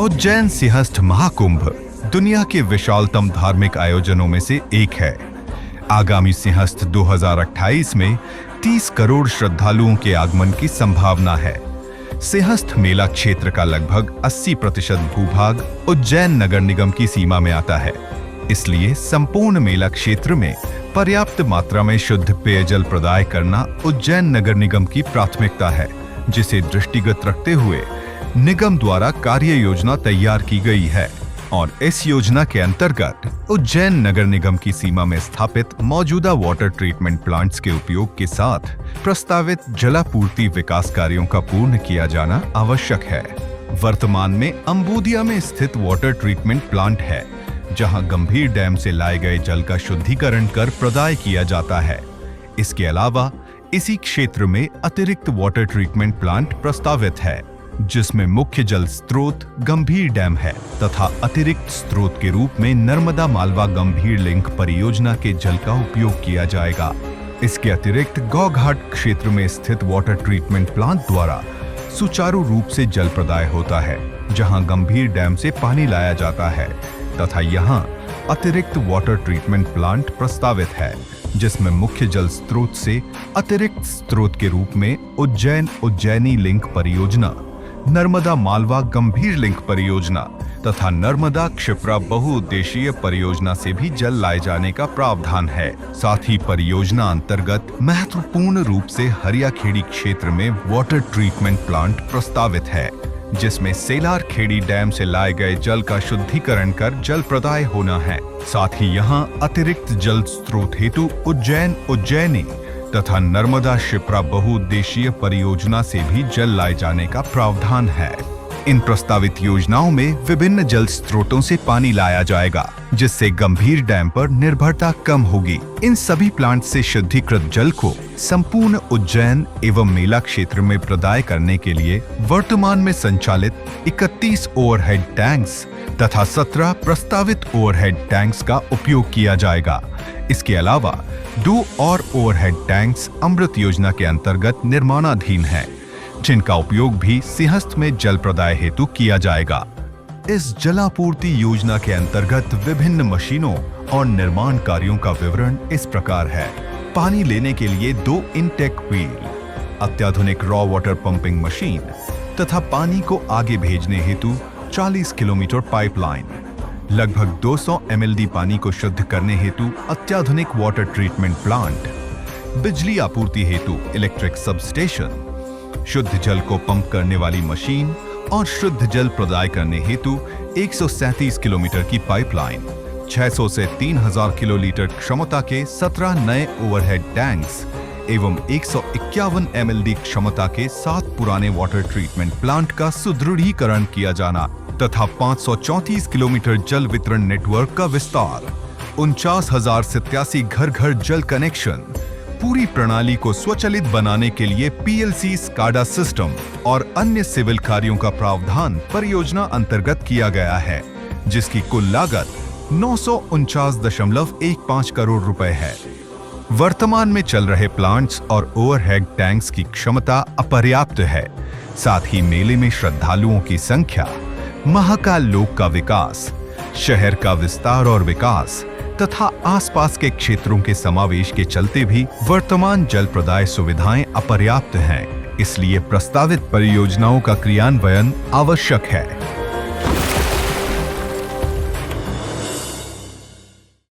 उज्जैन सिंहस्थ महाकुंभ दुनिया के विशालतम धार्मिक आयोजनों में से एक है। आगामी सिंहस्थ 2028 में 30 करोड़ श्रद्धालुओं के आगमन की संभावना है। सिंहस्थ मेला क्षेत्र का लगभग 80% भूभाग उज्जैन नगर निगम की सीमा में आता है। इसलिए संपूर्ण मेला क्षेत्र में पर्याप्त मात्रा में शुद्ध पेयजल प्रदाय करना उज्जैन नगर निगम की प्राथमिकता है, जिसे दृष्टिगत रखते हुए निगम द्वारा कार्य योजना तैयार की गई है और इस योजना के अंतर्गत उज्जैन नगर निगम की सीमा में स्थापित मौजूदा वाटर ट्रीटमेंट प्लांट्स के उपयोग के साथ प्रस्तावित जलापूर्ति विकास कार्यों का पूर्ण किया जाना आवश्यक है। वर्तमान में अंबुदिया में स्थित वाटर ट्रीटमेंट प्लांट है, जहां गंभीर डैम से लाए गए जल का शुद्धिकरण कर प्रदाय किया जाता है। इसके अलावा इसी क्षेत्र में अतिरिक्त वाटर ट्रीटमेंट प्लांट प्रस्तावित है, जिसमें मुख्य जल स्रोत गंभीर डैम है तथा अतिरिक्त स्रोत के रूप में नर्मदा मालवा गंभीर लिंक परियोजना के जल का उपयोग किया जाएगा। इसके अतिरिक्त गौघाट क्षेत्र में स्थित वाटर ट्रीटमेंट प्लांट द्वारा सुचारू रूप से जल प्रदाय होता है, जहां गंभीर डैम से पानी लाया जाता है तथा यहां अतिरिक्त वाटर ट्रीटमेंट प्लांट प्रस्तावित है, जिसमें मुख्य जल स्रोत से अतिरिक्त स्रोत के रूप में उज्जैनी लिंक परियोजना, नर्मदा मालवा गंभीर लिंक परियोजना तथा नर्मदा क्षिप्रा बहुउद्देशीय परियोजना से भी जल लाए जाने का प्रावधान है। साथ ही परियोजना अंतर्गत महत्वपूर्ण रूप से हरियाखेड़ी क्षेत्र में वाटर ट्रीटमेंट प्लांट प्रस्तावित है, जिसमें सेलार खेड़ी डैम से लाए गए जल का शुद्धिकरण कर जल प्रदाय होना है। साथ ही यहाँ अतिरिक्त जल स्रोत हेतु उज्जैनी तथा नर्मदा क्षिप्रा बहुउद्देशीय परियोजना से भी जल लाए जाने का प्रावधान है। इन प्रस्तावित योजनाओं में विभिन्न जल स्रोतों से पानी लाया जाएगा, जिससे गंभीर डैम पर निर्भरता कम होगी। इन सभी प्लांट से शुद्धिकृत जल को संपूर्ण उज्जैन एवं मेला क्षेत्र में प्रदाय करने के लिए वर्तमान में संचालित 31 ओवरहेड टैंक्स तथा 17 प्रस्तावित ओवरहेड टैंक्स का उपयोग किया जाएगा। इसके अलावा 2 और ओवरहेड टैंक्स अमृत योजना के अंतर्गत निर्माणाधीन हैं, जिनका उपयोग भी सिंहस्थ में जल प्रदाय हेतु किया जाएगा। इस जलापूर्ति योजना के अंतर्गत विभिन्न मशीनों और निर्माण कार्यों का विवरण इस प्रकार है। पानी लेने के लिए 2 इनटेक व्हील, अत्याधुनिक रॉ वाटर पंपिंग मशीन तथा पानी को आगे भेजने हेतु 40 किलोमीटर पाइपलाइन, लगभग 200 mld पानी को शुद्ध करने हेतु अत्याधुनिक वाटर ट्रीटमेंट प्लांट, बिजली आपूर्ति हेतु इलेक्ट्रिक सबस्टेशन, शुद्ध जल को पंप करने वाली मशीन और शुद्ध जल प्रदाय करने हेतु 137 किलोमीटर की पाइपलाइन, 600 से 3000 किलोलीटर क्षमता के 17 नए ओवरहेड टैंक्स एवं 151 mld क्षमता के 7 पुराने वाटर ट्रीटमेंट प्लांट का सुदृढ़ीकरण किया जाना तथा 534 किलोमीटर जल वितरण नेटवर्क का विस्तार, 49,087 घर जल कनेक्शन, पूरी प्रणाली को स्वचालित बनाने के लिए PLC स्काडा सिस्टम और अन्य सिविल कार्यों का प्रावधान परियोजना अंतर्गत किया गया है, जिसकी कुल लागत 949.15 करोड़ रुपए है। वर्तमान में चल रहे प्लांट्स और ओवरहेड टैंक्स की क्षमता अपर्याप्त है। साथ ही मेले में श्रद्धालुओं की संख्या, महाकाल लोक का विकास, शहर का विस्तार और विकास तथा आसपास के क्षेत्रों के समावेश के चलते भी वर्तमान जल प्रदाय सुविधाएं अपर्याप्त हैं। इसलिए प्रस्तावित परियोजनाओं का क्रियान्वयन आवश्यक है।